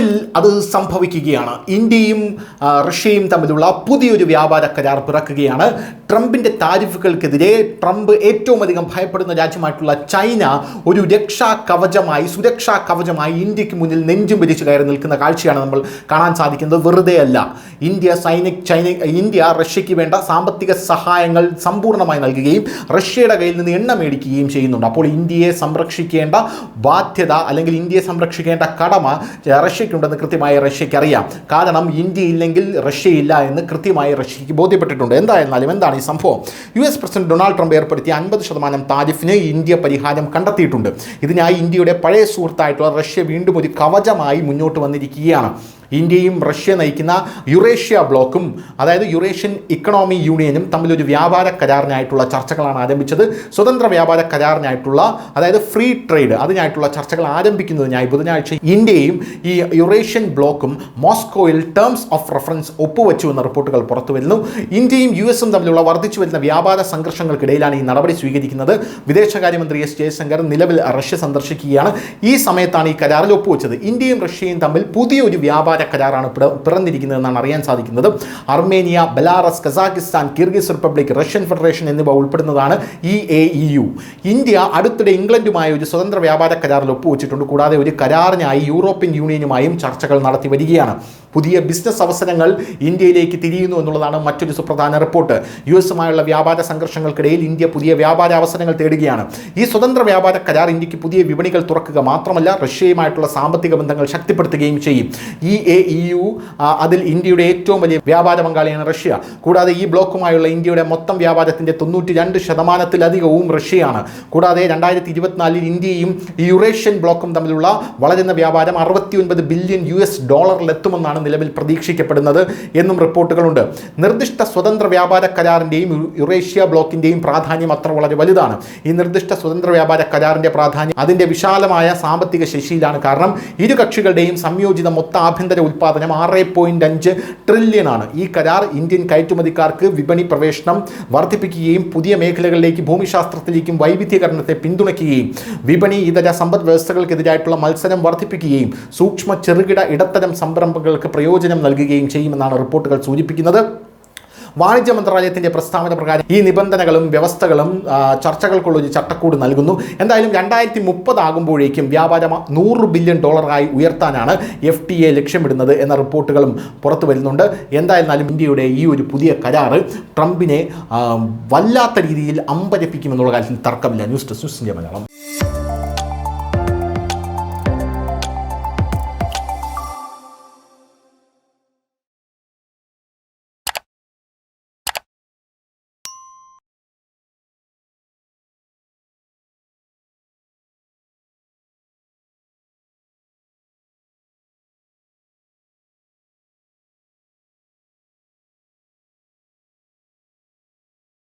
ഒടുവിൽ അത് സംഭവിക്കുകയാണ്. ഇന്ത്യയും റഷ്യയും തമ്മിലുള്ള പുതിയൊരു വ്യാപാര കരാർ പിറക്കുകയാണ്. ട്രംപിൻ്റെ താരിഫുകൾക്കെതിരെ ട്രംപ് ഏറ്റവും അധികം ഭയപ്പെടുന്ന രാജ്യമായിട്ടുള്ള ചൈന ഒരു സുരക്ഷാ കവചമായി ഇന്ത്യക്ക് മുന്നിൽ നെഞ്ചും പിരിച്ചു കയറി നിൽക്കുന്ന കാഴ്ചയാണ് നമ്മൾ കാണാൻ സാധിക്കുന്നത്. വെറുതെ അല്ല, ഇന്ത്യ റഷ്യയ്ക്ക് വേണ്ട സാമ്പത്തിക സഹായങ്ങൾ സമ്പൂർണ്ണമായി നൽകുകയും റഷ്യയുടെ കയ്യിൽ നിന്ന് എണ്ണ മേടിക്കുകയും ചെയ്യുന്നുണ്ട്. അപ്പോൾ ഇന്ത്യയെ സംരക്ഷിക്കേണ്ട ബാധ്യത അല്ലെങ്കിൽ ഇന്ത്യയെ സംരക്ഷിക്കേണ്ട കടമ റഷ്യയ്ക്കുണ്ടെന്ന് കൃത്യമായി റഷ്യയ്ക്ക് അറിയാം. കാരണം ഇന്ത്യ ഇല്ലെങ്കിൽ റഷ്യയില്ല എന്ന് കൃത്യമായി റഷ്യയ്ക്ക് ബോധ്യപ്പെട്ടിട്ടുണ്ട്. എന്തായിരുന്നാലും എന്താണ് ഈ സംഭവം? US പ്രസിഡന്റ് ഡൊണാൾഡ് ട്രംപ് ഏർപ്പെടുത്തിയ 50% താരിഫിന് ഇന്ത്യ പരിഹാരം കണ്ടെത്തിയിട്ടുണ്ട്. ഇതിനായി ഇന്ത്യയുടെ പഴയ സുഹൃത്തായിട്ടുള്ള റഷ്യ വീണ്ടും ഒരു കവചമായി മുന്നോട്ട് വന്നിരിക്കുകയാണ്. ഇന്ത്യയും റഷ്യ നയിക്കുന്ന യുറേഷ്യ ബ്ലോക്കും, അതായത് യുറേഷ്യൻ ഇക്കണോമിക് യൂണിയനും തമ്മിലൊരു വ്യാപാര കരാറിനായിട്ടുള്ള ചർച്ചകളാണ് ആരംഭിച്ചത്. സ്വതന്ത്ര വ്യാപാര കരാറിനായിട്ടുള്ള, അതായത് ഫ്രീ ട്രേഡ്, അതിനായിട്ടുള്ള ചർച്ചകൾ ആരംഭിക്കുന്നതിനായി ബുധനാഴ്ച ഇന്ത്യയും ഈ യുറേഷ്യൻ ബ്ലോക്കും മോസ്കോയിൽ ടേംസ് ഓഫ് റെഫറൻസ് ഒപ്പുവെച്ചു എന്ന റിപ്പോർട്ടുകൾ പുറത്തുവരുന്നു. ഇന്ത്യയും US തമ്മിലുള്ള വർദ്ധിച്ചു വരുന്ന വ്യാപാര സംഘർഷങ്ങൾക്കിടയിലാണ് ഈ നടപടി സ്വീകരിക്കുന്നത്. വിദേശകാര്യമന്ത്രി S ജയശങ്കർ നിലവിൽ റഷ്യ സന്ദർശിക്കുകയാണ്. ഈ സമയത്താണ് ഈ കരാറിൽ ഒപ്പുവെച്ചത്. ഇന്ത്യയും റഷ്യയും തമ്മിൽ പുതിയൊരു വ്യാപാര കരാറാണ് പിറന്നിരിക്കുന്നതെന്നാണ് അറിയാൻ സാധിക്കുന്നത്. Armenia, Belarus, Kazakhstan, Kyrgyz republic, Russian federation എന്നിവ ഉൾപ്പെടുന്നതാണ് EAEU. ഇന്ത്യ അടുത്തിടെ ഇംഗ്ലണ്ടുമായി ഒരു സ്വതന്ത്ര വ്യാപാര കരാറിൽ ഒപ്പുവെച്ചിട്ടുണ്ട്. കൂടാതെ ഒരു കരാറിനായി യൂറോപ്യൻ യൂണിയനുമായും ചർച്ചകൾ നടത്തി വരികയാണ്. പുതിയ ബിസിനസ് അവസരങ്ങൾ ഇന്ത്യയിലേക്ക് തിരിയുന്നു എന്നുള്ളതാണ് മറ്റൊരു സുപ്രധാന റിപ്പോർട്ട്. US-മായുള്ള വ്യാപാര സംഘർഷങ്ങൾക്കിടയിൽ ഇന്ത്യ പുതിയ വ്യാപാര അവസരങ്ങൾ തേടുകയാണ്. ഈ സ്വതന്ത്ര വ്യാപാര കരാർ ഇന്ത്യക്ക് പുതിയ വിപണികൾ തുറക്കുക മാത്രമല്ല, റഷ്യയുമായിട്ടുള്ള സാമ്പത്തിക ബന്ധങ്ങൾ ശക്തിപ്പെടുത്തുകയും ചെയ്യും. EAEU അതിൽ ഇന്ത്യയുടെ ഏറ്റവും വലിയ വ്യാപാര പങ്കാളിയാണ് റഷ്യ. കൂടാതെ ഈ ബ്ലോക്കുമായുള്ള ഇന്ത്യയുടെ മൊത്തം വ്യാപാരത്തിൻ്റെ 92%-ലധികവും റഷ്യയാണ്. കൂടാതെ 2024 ഇന്ത്യയും യുറേഷ്യൻ ബ്ലോക്കും തമ്മിലുള്ള വളരുന്ന വ്യാപാരം $69 ബില്യൺ എത്തുമെന്നാണ് നിലവിൽ പ്രതീക്ഷിക്കപ്പെടുന്നത് എന്നും റിപ്പോർട്ടുകളുണ്ട്. നിർദ്ദിഷ്ട സ്വതന്ത്ര വ്യാപാര കരാറിൻ്റെയും യുറേഷ്യ ബ്ലോക്കിൻ്റെയും പ്രാധാന്യം അത്ര വളരെ വലുതാണ്. ഈ നിർദ്ദിഷ്ട സ്വതന്ത്ര വ്യാപാര കരാറിൻ്റെ പ്രാധാന്യം അതിൻ്റെ വിശാലമായ സാമ്പത്തിക ശേഷിയിലാണ്. കാരണം ഇരു കക്ഷികളുടെയും സംയോജിത മൊത്ത ആഭ്യന്തര ഉൽപ്പാദനം 6.5 ട്രില്യൺ ആണ്. ഈ കരാർ ഇന്ത്യൻ കയറ്റുമതിക്കാർക്ക് വിപണി പ്രവേശനം വർദ്ധിപ്പിക്കുകയും പുതിയ മേഖലകളിലേക്ക്, ഭൂമിശാസ്ത്രത്തിലേക്കും വൈവിധ്യീകരണത്തെ പിന്തുണയ്ക്കുകയും വിപണി ഇതര സമ്പദ് വ്യവസ്ഥകൾക്കെതിരായിട്ടുള്ള മത്സരം വർദ്ധിപ്പിക്കുകയും സൂക്ഷ്മ, ചെറുകിട, ഇടത്തരം സംരംഭങ്ങൾക്ക് പ്രയോജനം നൽകുകയും ചെയ്യുമെന്നാണ് റിപ്പോർട്ടുകൾ സൂചിപ്പിക്കുന്നത്. വാണിജ്യ മന്ത്രാലയത്തിൻ്റെ പ്രസ്താവന പ്രകാരം ഈ നിബന്ധനകളും വ്യവസ്ഥകളും ചർച്ചകൾക്കുള്ള ഒരു ചട്ടക്കൂട് നൽകുന്നു. എന്തായാലും 2030 ആകുമ്പോഴേക്കും വ്യാപാരം $100 ബില്യൺ ഉയർത്താനാണ് FTA ലക്ഷ്യമിടുന്നത് എന്ന റിപ്പോർട്ടുകളും പുറത്തു വരുന്നുണ്ട്. എന്തായിരുന്നാലും ഇന്ത്യയുടെ ഈ ഒരു പുതിയ കരാറ് ട്രംപിനെ വല്ലാത്ത രീതിയിൽ അമ്പരപ്പിക്കുമെന്നുള്ള കാര്യത്തിൽ തർക്കമില്ല. News desk, news India Malayalam.